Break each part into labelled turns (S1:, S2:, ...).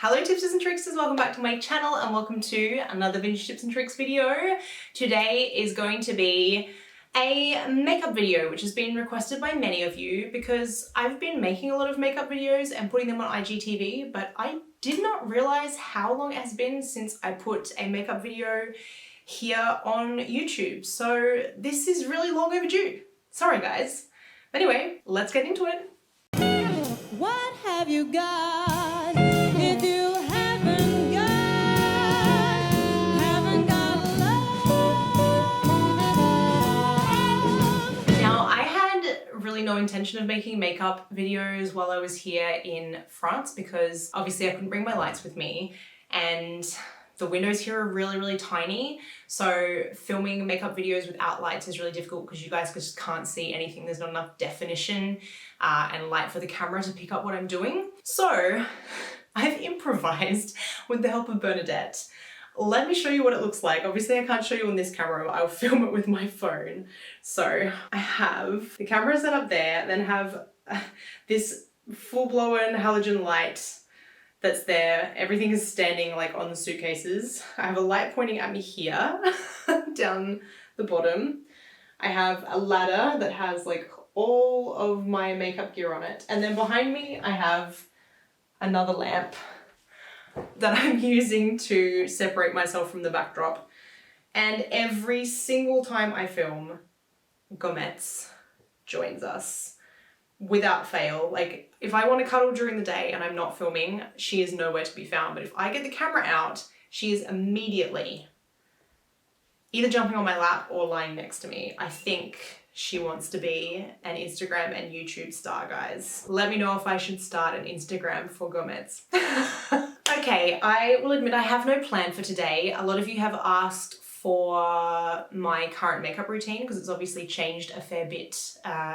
S1: Hello tipsters and tricksters, welcome back to my channel and welcome to another vintage tips and tricks video. Today is going to be a makeup video which has been requested by many of you because I've been making a lot of makeup videos and putting them on IGTV, but I did not realize how long it has been since I put a makeup video here on YouTube. So this is really long overdue. Sorry guys. Anyway, let's get into it.
S2: What have you got if you haven't got love?
S1: Now, I had really no intention of making makeup videos while I was here in France because obviously I couldn't bring my lights with me and the windows here are really tiny. So filming makeup videos without lights is really difficult because you guys just can't see anything. There's not enough definition and light for the camera to pick up what I'm doing. So I've improvised with the help of Bernadette. Let me show you what it looks like. Obviously I can't show you on this camera, I'll film it with my phone. So I have the camera set up there, then have this full-blown halogen light that's there. Everything is standing like on the suitcases. I have a light pointing at me here, down the bottom. I have a ladder that has like all of my makeup gear on it. And then behind me, I have another lamp that I'm using to separate myself from the backdrop. And every single time I film, Gomez joins us without fail. Like if I want to cuddle during the day and I'm not filming, she is nowhere to be found. But if I get the camera out, she is immediately either jumping on my lap or lying next to me. I think she wants to be an Instagram and YouTube star, guys. Let me know if I should start an Instagram for Gomez. Okay, I will admit I have no plan for today. A lot of you have asked for my current makeup routine because it's obviously changed a fair bit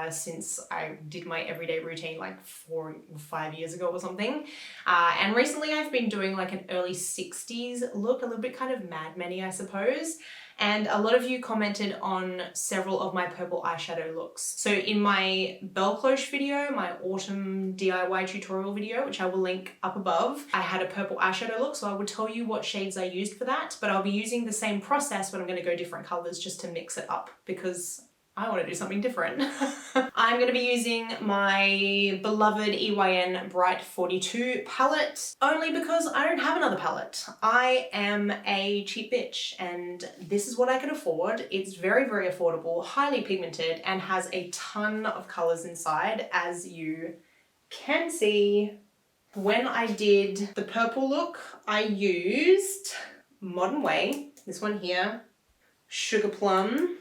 S1: since I did my everyday routine like 4 or 5 years ago or something. And recently I've been doing like an early 60s look, a little bit kind of Mad Men-y, I suppose. And a lot of you commented on several of my purple eyeshadow looks. So in my Belle Cloche video, my autumn DIY tutorial video, which I will link up above, I had a purple eyeshadow look, so I will tell you what shades I used for that, but I'll be using the same process, but I'm gonna go different colors just to mix it up because I want to do something different. I'm going to be using my beloved EYN Bright 42 palette only because I don't have another palette. I am a cheap bitch and this is what I can afford. It's very affordable, highly pigmented, and has a ton of colors inside, as you can see. When I did the purple look, I used Modern Way, this one here, Sugar Plum,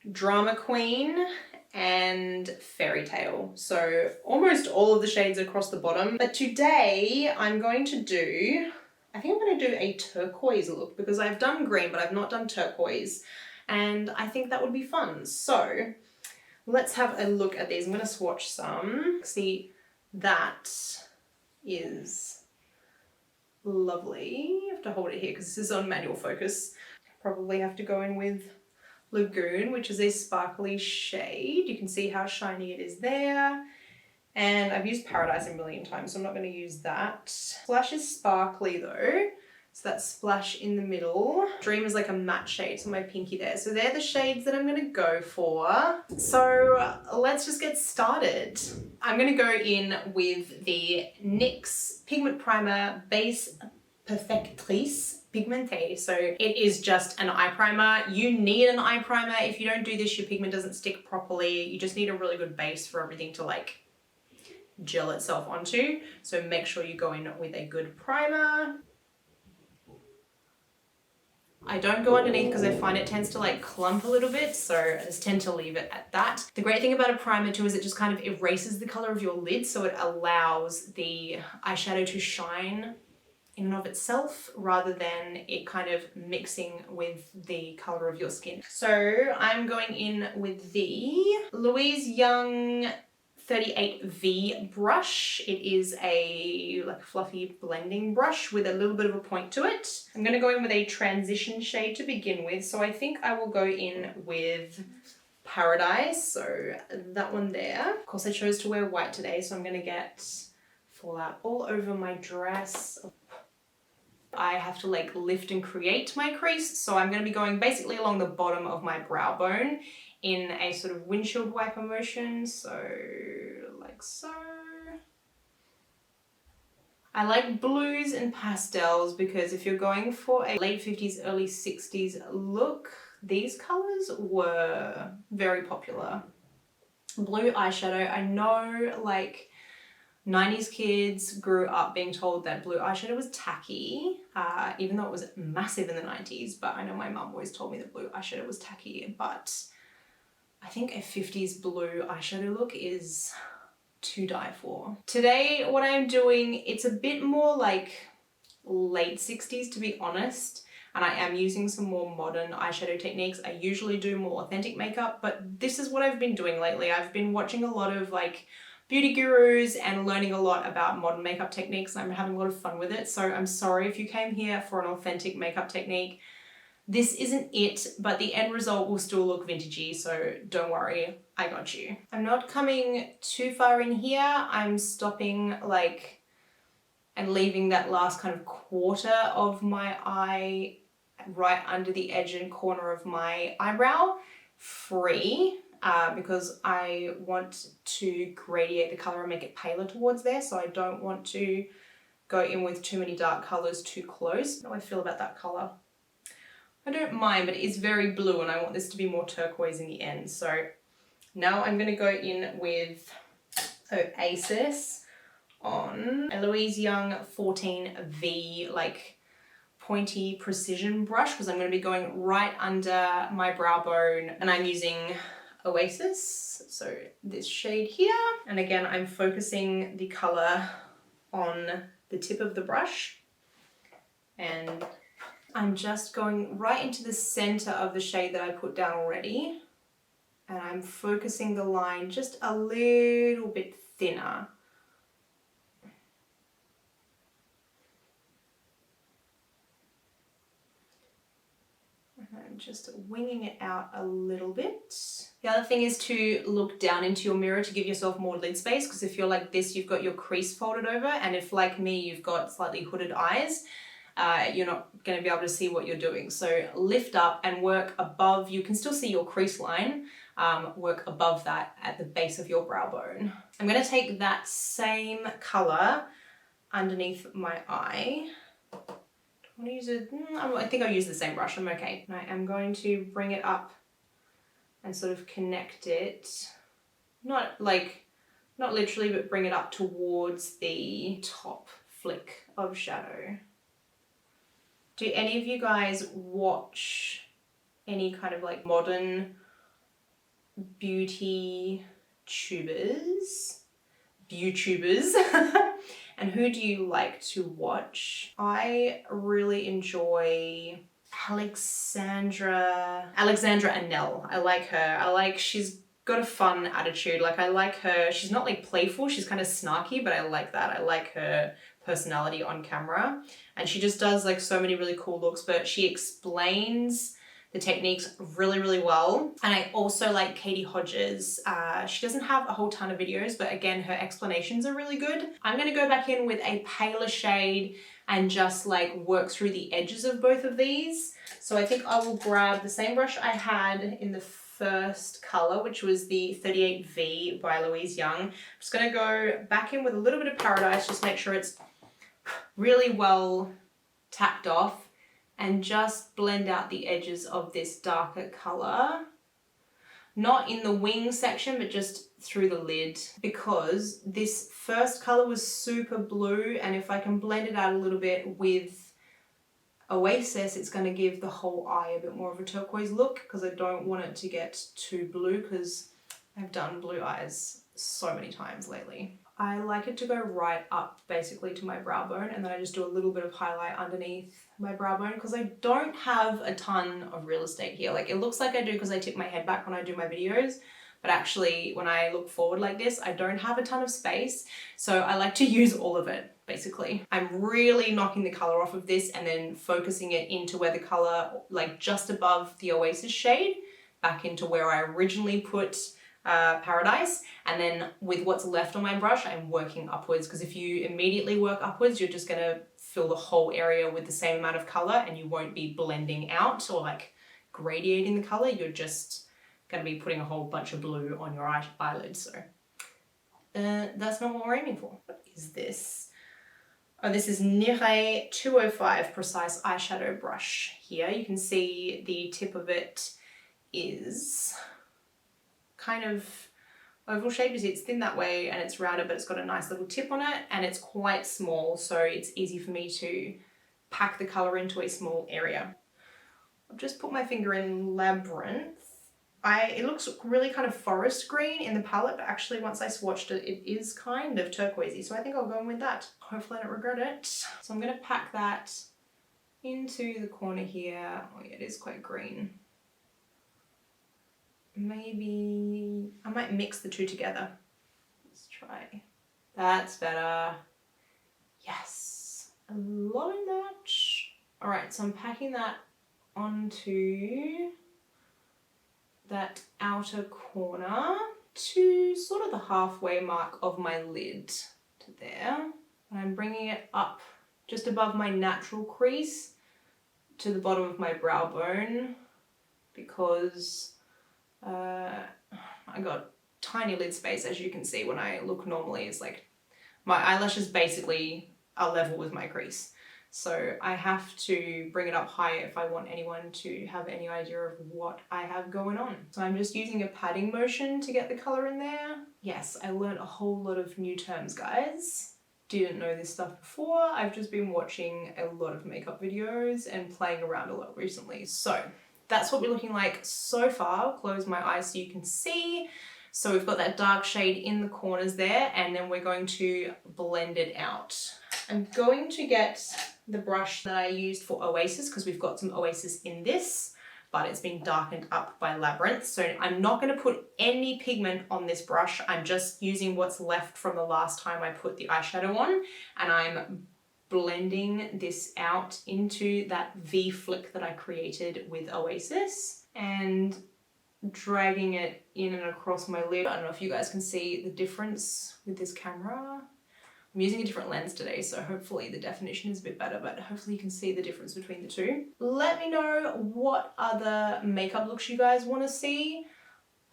S1: Drama Queen, and Fairy Tale. So almost all of the shades across the bottom. But today I'm going to do, I think I'm going to do a turquoise look because I've done green, but I've not done turquoise. And I think that would be fun. So let's have a look at these. I'm going to swatch some. See, that is lovely. I have to hold it here because this is on manual focus. Probably have to go in with Lagoon, which is a sparkly shade. You can see how shiny it is there. And I've used Paradise a million times, so I'm not going to use that. Splash is sparkly though. So that splash in the middle. Dream is like a matte shade, so my pinky there. So they're the shades that I'm going to go for. So let's just get started. I'm going to go in with the NYX Pigment Primer Base Perfectrice Pigmentée. So it is just an eye primer. You need an eye primer. If you don't do this, your pigment doesn't stick properly. You just need a really good base for everything to like gel itself onto. So make sure you go in with a good primer. I don't go underneath because I find it tends to like clump a little bit, so I just tend to leave it at that. The great thing about a primer too is it just kind of erases the color of your lid, so it allows the eyeshadow to shine in and of itself rather than it kind of mixing with the color of your skin. So I'm going in with the Louise Young 38V brush. It is a like fluffy blending brush with a little bit of a point to it. I'm going to go in with a transition shade to begin with. So I think I will go in with Paradise. So that one there. Of course I chose to wear white today, so I'm going to get fall out all over my dress. I have to like lift and create my crease, so I'm going to be going basically along the bottom of my brow bone in a sort of windshield wiper motion, so like so. I like blues and pastels because if you're going for a late 50s, early 60s look, these colors were very popular. Blue eyeshadow, I know like 90s kids grew up being told that blue eyeshadow was tacky, even though it was massive in the 90s, but I know my mum always told me that blue eyeshadow was tacky, but I think a 50s blue eyeshadow look is to die for. Today, what I'm doing, it's a bit more like late 60s to be honest, and I am using some more modern eyeshadow techniques. I usually do more authentic makeup, but this is what I've been doing lately. I've been watching a lot of like beauty gurus and learning a lot about modern makeup techniques, and I'm having a lot of fun with it. So I'm sorry if you came here for an authentic makeup technique. This isn't it, but the end result will still look vintagey, so don't worry, I got you. I'm not coming too far in here. I'm stopping like and leaving that last kind of quarter of my eye right under the edge and corner of my eyebrow free. Because I want to gradiate the color and make it paler towards there, so I don't want to go in with too many dark colors too close. How do I feel about that color? I don't mind, but it is very blue and I want this to be more turquoise in the end. So now I'm going to go in with Oasis on a Louise Young 14V like pointy precision brush, because I'm going to be going right under my brow bone, and I'm using Oasis, so this shade here, and again I'm focusing the color on the tip of the brush, and I'm just going right into the center of the shade that I put down already, and I'm focusing the line just a little bit thinner. I'm just winging it out a little bit. The other thing is to look down into your mirror to give yourself more lid space, because if you're like this, you've got your crease folded over, and if like me, you've got slightly hooded eyes, you're not going to be able to see what you're doing. So lift up and work above. You can still see your crease line, work above that at the base of your brow bone. I'm going to take that same color underneath my eye. I'm going to use it, I think I'll use the same brush, I'm okay. And I am going to bring it up and sort of connect it, not literally, but bring it up towards the top flick of shadow. Do any of you guys watch any kind of like modern beauty tubers? YouTubers? And who do you like to watch? I really enjoy Alexandra Anel. I like her. She's got a fun attitude. Like I like her. She's not like playful. She's kind of snarky, but I like that. I like her personality on camera. And she just does like so many really cool looks, but she explains the techniques really, really well. And I also like Katie Hodges. She doesn't have a whole ton of videos, but again, her explanations are really good. I'm gonna go back in with a paler shade and just like work through the edges of both of these. So I think I will grab the same brush I had in the first color, which was the 38V by Louise Young. I'm just gonna go back in with a little bit of Paradise, just make sure it's really well tapped off, and just blend out the edges of this darker color. Not in the wing section, but just through the lid, because this first color was super blue, and if I can blend it out a little bit with Oasis, it's going to give the whole eye a bit more of a turquoise look, because I don't want it to get too blue, because I've done blue eyes so many times lately. I like it to go right up basically to my brow bone, and then I just do a little bit of highlight underneath my brow bone, because I don't have a ton of real estate here. Like it looks like I do because I tip my head back when I do my videos, but actually when I look forward like this, I don't have a ton of space. So I like to use all of it basically. I'm really knocking the color off of this and then focusing it into where the color, like just above the Oasis shade, back into where I originally put Paradise. And then with what's left on my brush, I'm working upwards, because if you immediately work upwards, you're just gonna fill the whole area with the same amount of color and you won't be blending out or like gradiating the color. You're just gonna be putting a whole bunch of blue on your eyelid. So that's not what we're aiming for. What is this? Oh, this is Nire 205 Precise Eyeshadow Brush here. You can see the tip of it is kind of oval shaped. You see it's thin that way and it's rounded, but it's got a nice little tip on it and it's quite small, so it's easy for me to pack the color into a small area. I've just put my finger in Labyrinth. It looks really kind of forest green in the palette, but actually once I swatched it, it is kind of turquoisey, so I think I'll go in with that. Hopefully I don't regret it. So I'm gonna pack that into the corner here. Oh yeah, it is quite green. Maybe I might mix the two together. Let's try. That's better. Yes, I'm loving that. All right, so I'm packing that onto that outer corner to sort of the halfway mark of my lid to there. And I'm bringing it up just above my natural crease to the bottom of my brow bone, because I got tiny lid space, as you can see. When I look normally, it's like my eyelashes basically are level with my crease. So I have to bring it up higher if I want anyone to have any idea of what I have going on. So I'm just using a patting motion to get the color in there. Yes, I learned a whole lot of new terms, guys. Didn't know this stuff before. I've just been watching a lot of makeup videos and playing around a lot recently. So that's what we're looking like so far. I'll close my eyes so you can see. So we've got that dark shade in the corners there, and then we're going to blend it out. I'm going to get the brush that I used for Oasis, because we've got some Oasis in this, but it's been darkened up by Labyrinth. So I'm not going to put any pigment on this brush. I'm just using what's left from the last time I put the eyeshadow on, and I'm blending this out into that V flick that I created with Oasis and dragging it in and across my lid. I don't know if you guys can see the difference with this camera. I'm using a different lens today, so hopefully the definition is a bit better, but hopefully you can see the difference between the two. Let me know what other makeup looks you guys want to see.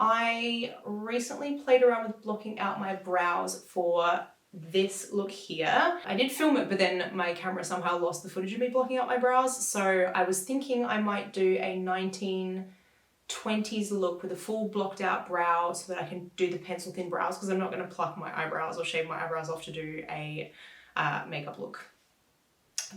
S1: I recently played around with blocking out my brows for this look here. I did film it, but then my camera somehow lost the footage of me blocking out my brows, so I was thinking I might do a 1920s look with a full blocked out brow so that I can do the pencil thin brows, because I'm not going to pluck my eyebrows or shave my eyebrows off to do a makeup look.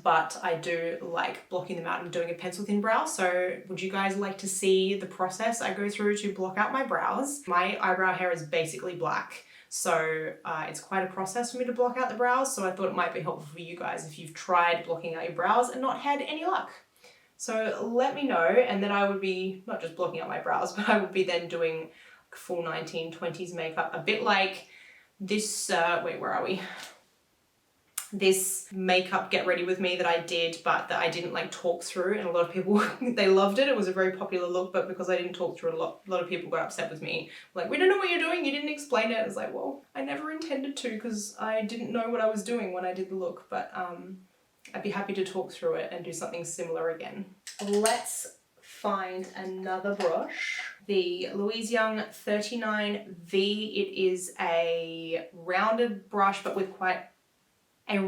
S1: But I do like blocking them out and doing a pencil thin brow. So would you guys like to see the process I go through to block out my brows? My eyebrow hair is basically black, so it's quite a process for me to block out the brows. So I thought it might be helpful for you guys if you've tried blocking out your brows and not had any luck. So let me know, and then I would be not just blocking out my brows, but I would be then doing full 1920s makeup, a bit like this, wait, where are we? This makeup get ready with me that I did, but that I didn't like talk through, and a lot of people, they loved it. It was a very popular look, but because I didn't talk through it, a lot of people got upset with me. Like, we don't know what you're doing, you didn't explain it. I was like, well, I never intended to, because I didn't know what I was doing when I did the look, but I'd be happy to talk through it and do something similar again. Let's find another brush. The Louise Young 39V. It is a rounded brush, but with quite a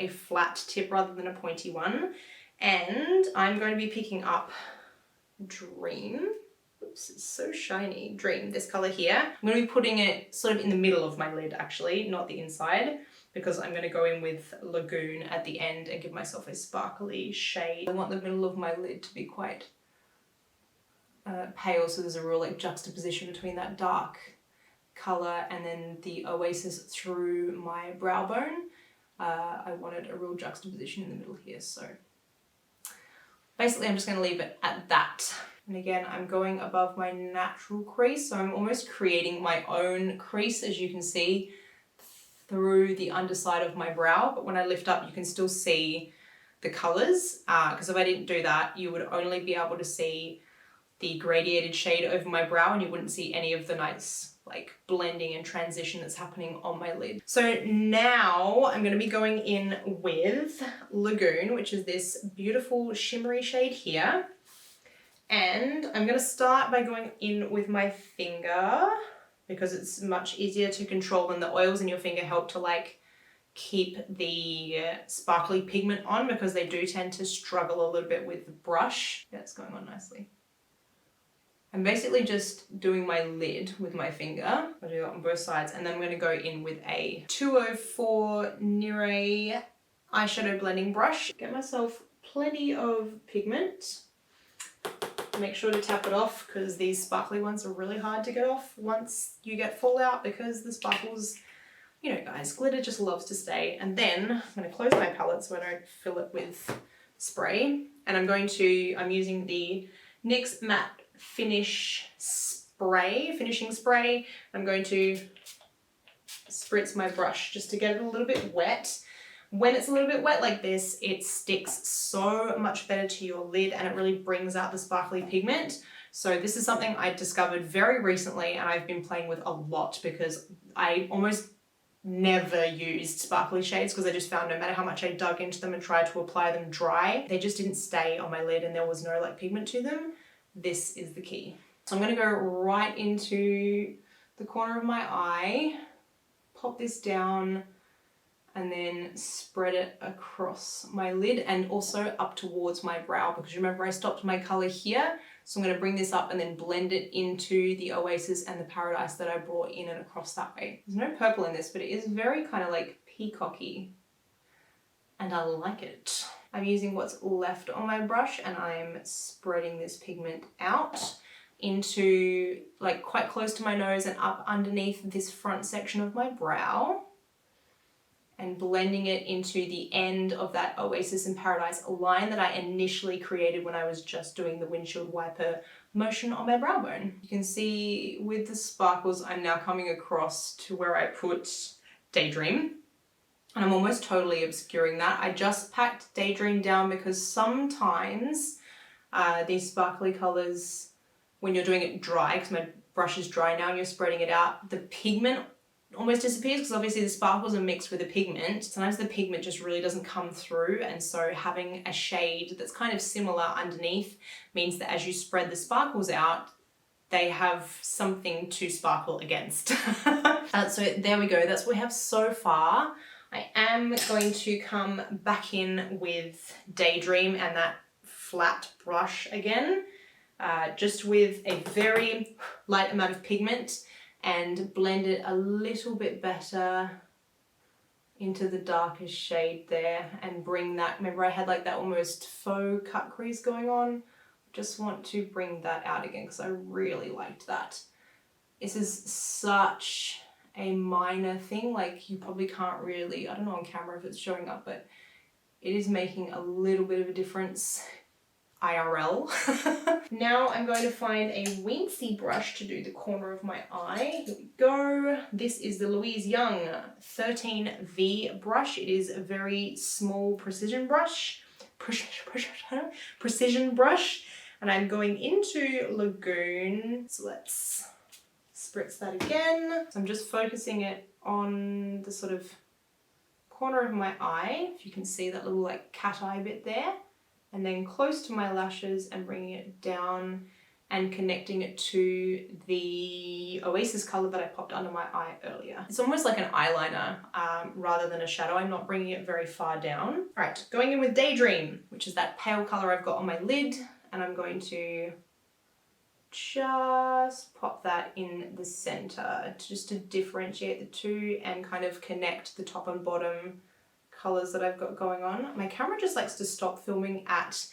S1: flat tip rather than a pointy one. And I'm going to be picking up Dream. Oops, it's so shiny. Dream, this color here. I'm going to be putting it sort of in the middle of my lid, actually, not the inside, because I'm going to go in with Lagoon at the end and give myself a sparkly shade. I want the middle of my lid to be quite pale, so there's a real like juxtaposition between that dark color and then the Oasis through my brow bone. I wanted a real juxtaposition in the middle here, so basically I'm just going to leave it at that. And again, I'm going above my natural crease, so I'm almost creating my own crease, as you can see, through the underside of my brow. But when I lift up, you can still see the colors, because if I didn't do that, you would only be able to see the gradiated shade over my brow and you wouldn't see any of the nice like blending and transition that's happening on my lid. So now I'm gonna be going in with Lagoon, which is this beautiful shimmery shade here. And I'm gonna start by going in with my finger because it's much easier to control than the oils in your finger help to like keep the sparkly pigment on because they do tend to struggle a little bit with the brush. Yeah, it's going on nicely. I'm basically just doing my lid with my finger. I'll do that on both sides. And then I'm gonna go in with a 204 Nire eyeshadow blending brush. Get myself plenty of pigment. Make sure to tap it off because these sparkly ones are really hard to get off once you get fallout because the sparkles, you know guys, glitter just loves to stay. And then I'm gonna close my palette so I don't fill it with spray. And I'm using the NYX Matte finishing spray. I'm going to spritz my brush just to get it a little bit wet. When it's a little bit wet like this, it sticks so much better to your lid and it really brings out the sparkly pigment. So this is something I discovered very recently and I've been playing with a lot because I almost never used sparkly shades because I just found no matter how much I dug into them and tried to apply them dry, they just didn't stay on my lid and there was no like pigment to them. This is the key. So I'm gonna go right into the corner of my eye, pop this down, and then spread it across my lid and also up towards my brow because remember I stopped my color here. So I'm gonna bring this up and then blend it into the Oasis and the Paradise that I brought in and across that way. There's no purple in this, but it is very kind of like peacocky and I like it. I'm using what's left on my brush and I'm spreading this pigment out into like quite close to my nose and up underneath this front section of my brow and blending it into the end of that Oasis and Paradise line that I initially created when I was just doing the windshield wiper motion on my brow bone. You can see with the sparkles, I'm now coming across to where I put Daydream. And I'm almost totally obscuring that. I just packed Daydream down because sometimes these sparkly colors, when you're doing it dry, because my brush is dry now and you're spreading it out, the pigment almost disappears because obviously the sparkles are mixed with the pigment. Sometimes the pigment just really doesn't come through and so having a shade that's kind of similar underneath means that as you spread the sparkles out, they have something to sparkle against. So there we go, that's what we have so far. I am going to come back in with Daydream and that flat brush again, just with a very light amount of pigment and blend it a little bit better into the darkest shade there and bring that, remember I had like that almost faux cut crease going on? Just want to bring that out again because I really liked that. This is such a minor thing, like you probably can't really, I don't know on camera if it's showing up, but it is making a little bit of a difference IRL. Now I'm going to find a Wincy brush to do the corner of my eye. Here we go. This is the Louise Young 13V brush. It is a very small precision brush. Precision brush. And I'm going into Lagoon. So let's spritz that again. So I'm just focusing it on the sort of corner of my eye. If you can see that little like cat eye bit there. And then close to my lashes and bringing it down and connecting it to the Oasis color that I popped under my eye earlier. It's almost like an eyeliner rather than a shadow. I'm not bringing it very far down. All right, going in with Daydream, which is that pale color I've got on my lid. And I'm going to just pop that in the center just to differentiate the two and kind of connect the top and bottom colors that I've got going on. My camera just likes to stop filming at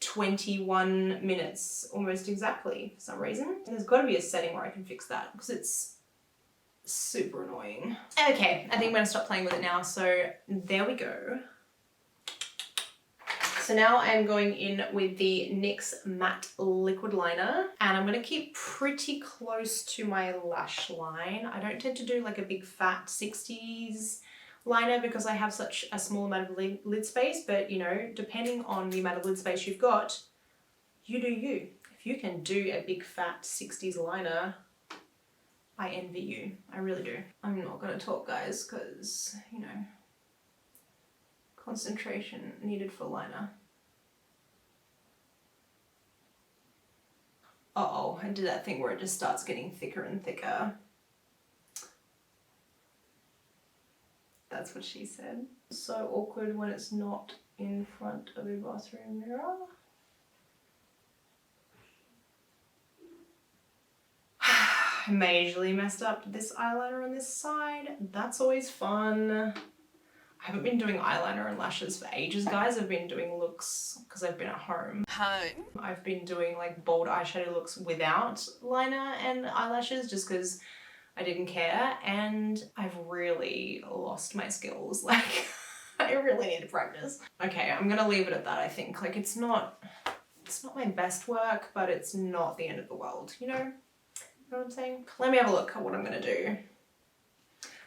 S1: 21 minutes almost exactly for some reason. There's got to be a setting where I can fix that because it's super annoying. Okay, I think I'm going to stop playing with it now. So there we go. So now I'm going in with the NYX Matte Liquid Liner and I'm going to keep pretty close to my lash line. I don't tend to do like a big fat 60s liner because I have such a small amount of lid space, but you know, depending on the amount of lid space you've got, you do you. If you can do a big fat 60s liner, I envy you. I really do. I'm not gonna talk, guys, because, you know, concentration needed for liner. Uh-oh, I did that thing where it just starts getting thicker and thicker. That's what she said. So awkward when it's not in front of a bathroom mirror. I majorly messed up this eyeliner on this side. That's always fun. I haven't been doing eyeliner and lashes for ages, guys. I've been doing looks because I've been at home. I've been doing like bold eyeshadow looks without liner and eyelashes just because I didn't care, and I've really lost my skills. Like, I really need to practice. Okay, I'm gonna leave it at that, I think. Like, it's not my best work, but it's not the end of the world, you know? You know what I'm saying? Let me have a look at what I'm gonna do.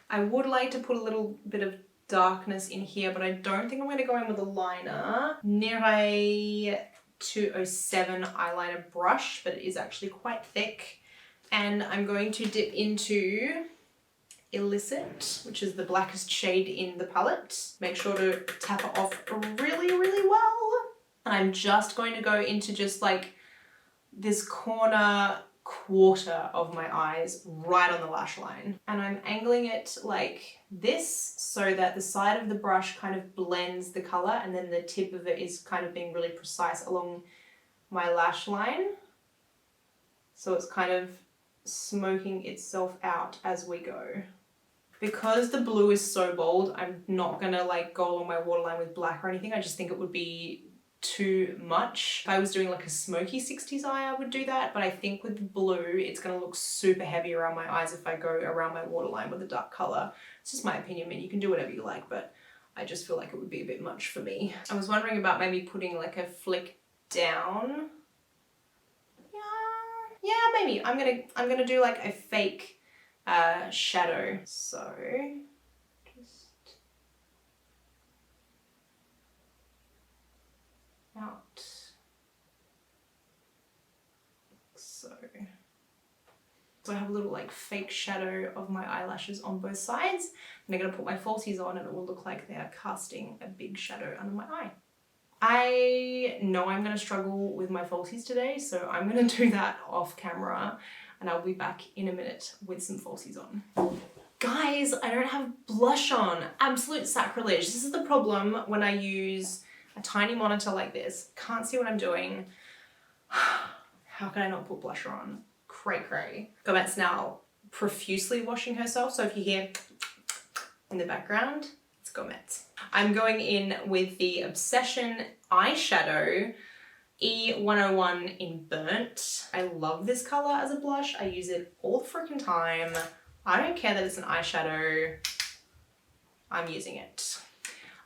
S1: I would like to put a little bit of darkness in here, but I don't think I'm gonna go in with a liner. Nire 207 eyeliner brush, but it is actually quite thick. And I'm going to dip into Illicit, which is the blackest shade in the palette. Make sure to tap it off really, really well. And I'm just going to go into just like this quarter of my eyes right on the lash line. And I'm angling it like this so that the side of the brush kind of blends the color, and then the tip of it is kind of being really precise along my lash line. So it's kind of smoking itself out as we go. Because the blue is so bold, I'm not gonna like go along my waterline with black or anything. I just think it would be too much. If I was doing like a smoky 60s eye, I would do that, but I think with the blue, it's gonna look super heavy around my eyes if I go around my waterline with a dark color. It's just my opinion, man. You can do whatever you like, but I just feel like it would be a bit much for me. I was wondering about maybe putting like a flick down. Yeah, maybe. I'm gonna do like a fake shadow. So just out. So I have a little like fake shadow of my eyelashes on both sides. And I'm gonna put my falsies on and it will look like they are casting a big shadow under my eye. I know I'm going to struggle with my falsies today, so I'm going to do that off camera and I'll be back in a minute with some falsies on. Guys, I don't have blush on. Absolute sacrilege. This is the problem when I use a tiny monitor like this. Can't see what I'm doing. How can I not put blusher on? Cray cray. Gomet's now profusely washing herself, so if you hear in the background, it's Gomet. I'm going in with the Obsession eyeshadow E101 in Burnt. I love this color as a blush. I use it all the freaking time. I don't care that it's an eyeshadow. I'm using it.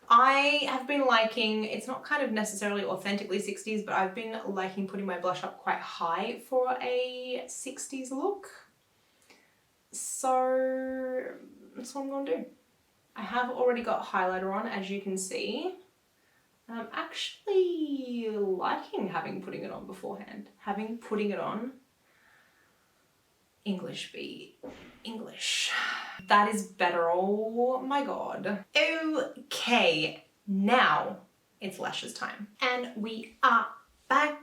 S1: I have been liking, it's not kind of necessarily authentically 60s, but I've been liking putting my blush up quite high for a 60s look. So that's what I'm gonna do. I have already got highlighter on, as you can see. And I'm actually liking putting it on beforehand. Putting it on. English be English. That is better, oh my god. Okay, now it's lashes time. And we are back.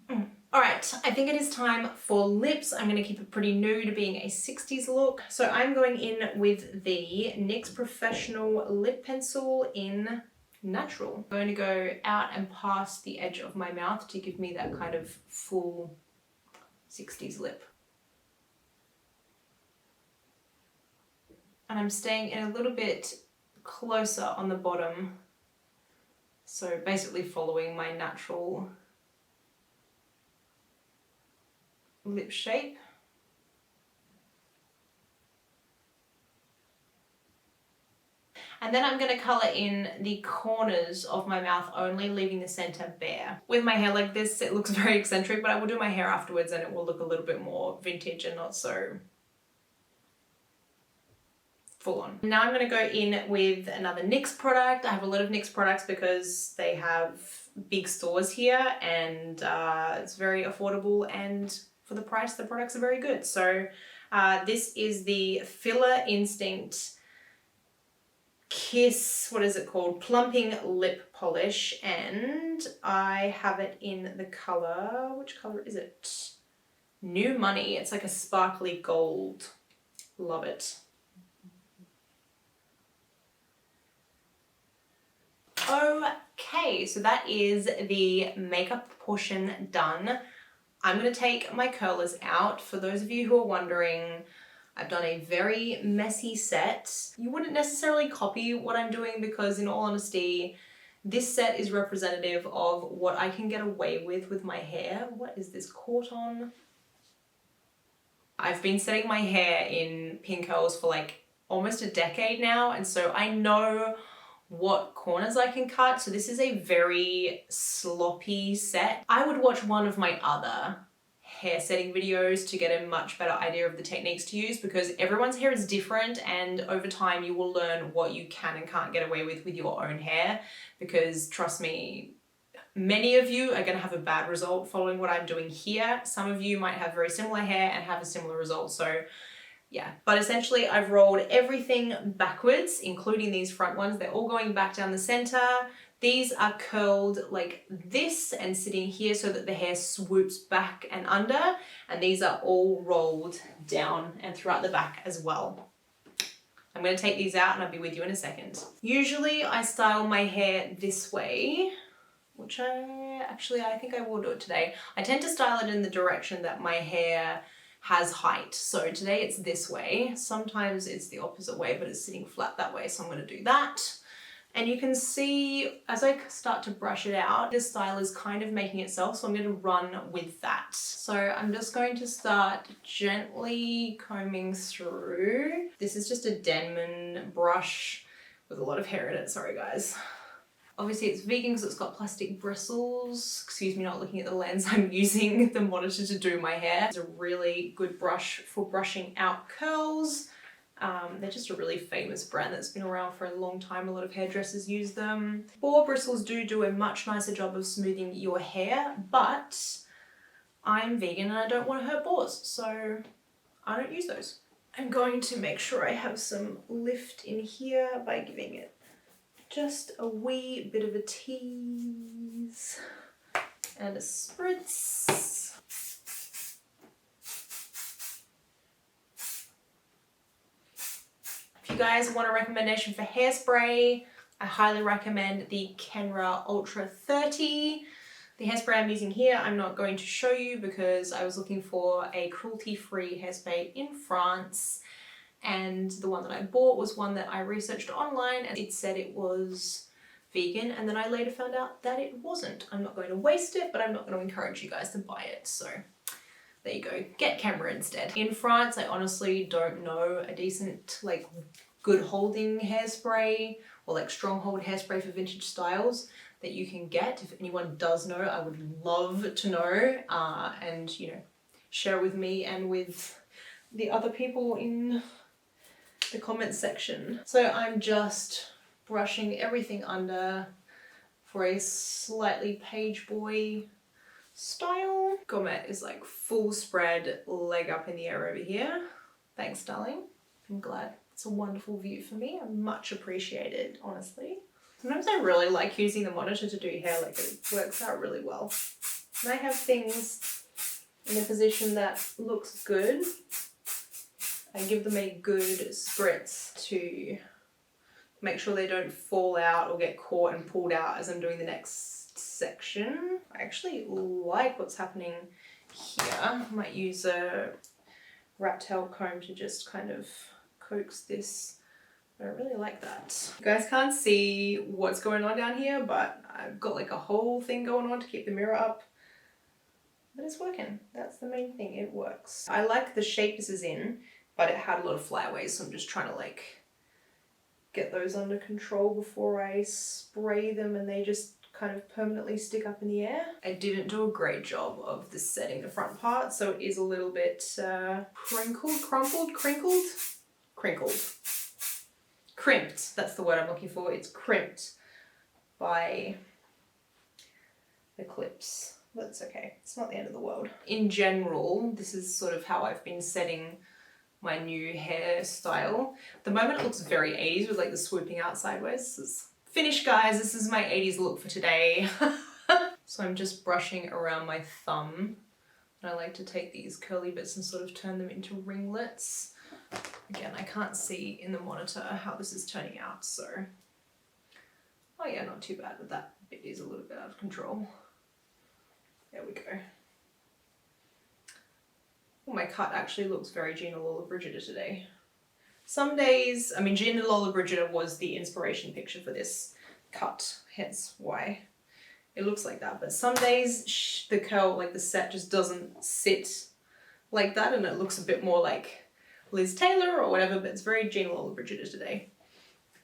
S1: All right, I think it is time for lips. I'm gonna keep it pretty nude, being a 60s look. So I'm going in with the NYX Professional Lip Pencil in Natural. I'm going to go out and past the edge of my mouth to give me that kind of full 60s lip. And I'm staying in a little bit closer on the bottom. So basically following my natural lip shape. And then I'm going to colour in the corners of my mouth only, leaving the centre bare. With my hair like this, it looks very eccentric, but I will do my hair afterwards and it will look a little bit more vintage and not so full on. Now I'm going to go in with another NYX product. I have a lot of NYX products because they have big stores here, and it's very affordable, and for the price the products are very good. So this is the Filler Instinct Kiss, what is it called? Plumping Lip Polish, and I have it in the color, which color is it? New Money. It's like a sparkly gold. Love it. Okay, so that is the makeup portion done. I'm going to take my curlers out. For those of you who are wondering, I've done a very messy set. You wouldn't necessarily copy what I'm doing because, in all honesty, this set is representative of what I can get away with my hair. What is this caught on? I've been setting my hair in pin curls for like almost a decade now, and so I know what corners I can cut. So this is a very sloppy set. I would watch one of my other hair setting videos to get a much better idea of the techniques to use, because everyone's hair is different, and over time you will learn what you can and can't get away with your own hair, because trust me, many of you are going to have a bad result following what I'm doing here. Some of you might have very similar hair and have a similar result, so yeah. But essentially I've rolled everything backwards, including these front ones. They're all going back down the center. These are curled like this and sitting here so that the hair swoops back and under, and these are all rolled down and throughout the back as well. I'm going to take these out and I'll be with you in a second. Usually I style my hair this way, which I think I will do it today. I tend to style it in the direction that my hair has height. So today it's this way. Sometimes it's the opposite way, but it's sitting flat that way. So I'm going to do that. And you can see as I start to brush it out, the style is kind of making itself. So I'm going to run with that. So I'm just going to start gently combing through. This is just a Denman brush with a lot of hair in it. Sorry guys. Obviously it's vegan because it's got plastic bristles. Excuse me not looking at the lens, I'm using the monitor to do my hair. It's a really good brush for brushing out curls. They're just a really famous brand that's been around for a long time. A lot of hairdressers use them. Boar bristles do a much nicer job of smoothing your hair, but I'm vegan and I don't want to hurt boars, so I don't use those. I'm going to make sure I have some lift in here by giving it just a wee bit of a tease and a spritz. If you guys want a recommendation for hairspray, I highly recommend the Kenra Ultra 30. The hairspray I'm using here, I'm not going to show you because I was looking for a cruelty-free hairspray in France. And the one that I bought was one that I researched online and it said it was vegan, and then I later found out that it wasn't. I'm not going to waste it, but I'm not going to encourage you guys to buy it. So there you go, get Kenra instead. In France, I honestly don't know a decent, like, good holding hairspray or like strong hold hairspray for vintage styles that you can get. If anyone does know, I would love to know, and you know, share with me and with the other people in the comments section. So I'm just brushing everything under for a slightly page boy style. Gourmet is like full spread, leg up in the air over here. Thanks, darling. I'm glad. It's a wonderful view for me. I'm much appreciated, honestly. Sometimes I really like using the monitor to do hair, like it works out really well. And I have things in a position that looks good. I give them a good spritz to make sure they don't fall out or get caught and pulled out as I'm doing the next section. I actually like what's happening here. I might use a rat tail comb to just kind of coax this. I really like that. You guys can't see what's going on down here, but I've got like a whole thing going on to keep the mirror up. But it's working. That's the main thing, it works. I like the shape this is in, but it had a lot of flyaways, so I'm just trying to like get those under control before I spray them and they just kind of permanently stick up in the air. I didn't do a great job of this setting the front part, so it is a little bit crimped. That's the word I'm looking for. It's crimped by the clips. That's okay, it's not the end of the world. In general, this is sort of how I've been setting my new hairstyle. At the moment it looks very 80s with like the swooping out sideways. This is finished, guys. This is my 80s look for today. So I'm just brushing around my thumb. And I like to take these curly bits and sort of turn them into ringlets. Again, I can't see in the monitor how this is turning out, so. Oh yeah, not too bad, but that bit is a little bit out of control. There we go. Well, my cut actually looks very Gina Lola Brigida today. Some days, I mean, Gina Lola Brigida was the inspiration picture for this cut, hence why it looks like that. But some days the curl, like the set just doesn't sit like that and it looks a bit more like Liz Taylor or whatever, but it's very Gina Lola Brigida today.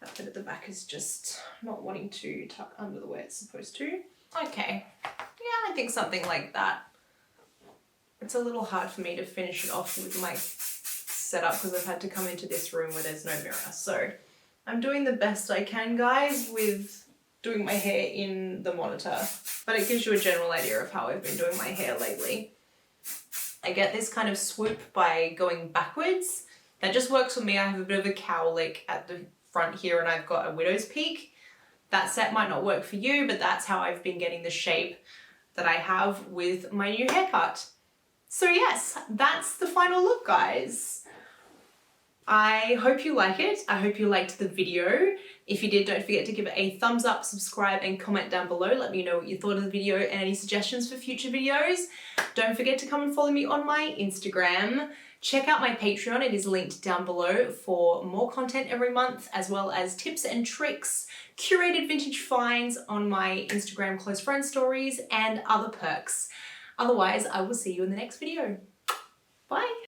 S1: That bit at the back is just not wanting to tuck under the way it's supposed to. Okay, yeah, I think something like that. It's a little hard for me to finish it off with my setup because I've had to come into this room where there's no mirror. So I'm doing the best I can, guys, with doing my hair in the monitor. But it gives you a general idea of how I've been doing my hair lately. I get this kind of swoop by going backwards. That just works for me. I have a bit of a cowlick at the front here and I've got a widow's peak. That set might not work for you, but that's how I've been getting the shape that I have with my new haircut. So yes, that's the final look, guys. I hope you like it. I hope you liked the video. If you did, don't forget to give it a thumbs up, subscribe, and comment down below. Let me know what you thought of the video and any suggestions for future videos. Don't forget to come and follow me on my Instagram. Check out my Patreon. It is linked down below for more content every month, as well as tips and tricks, curated vintage finds on my Instagram close friend stories, and other perks. Otherwise, I will see you in the next video. Bye.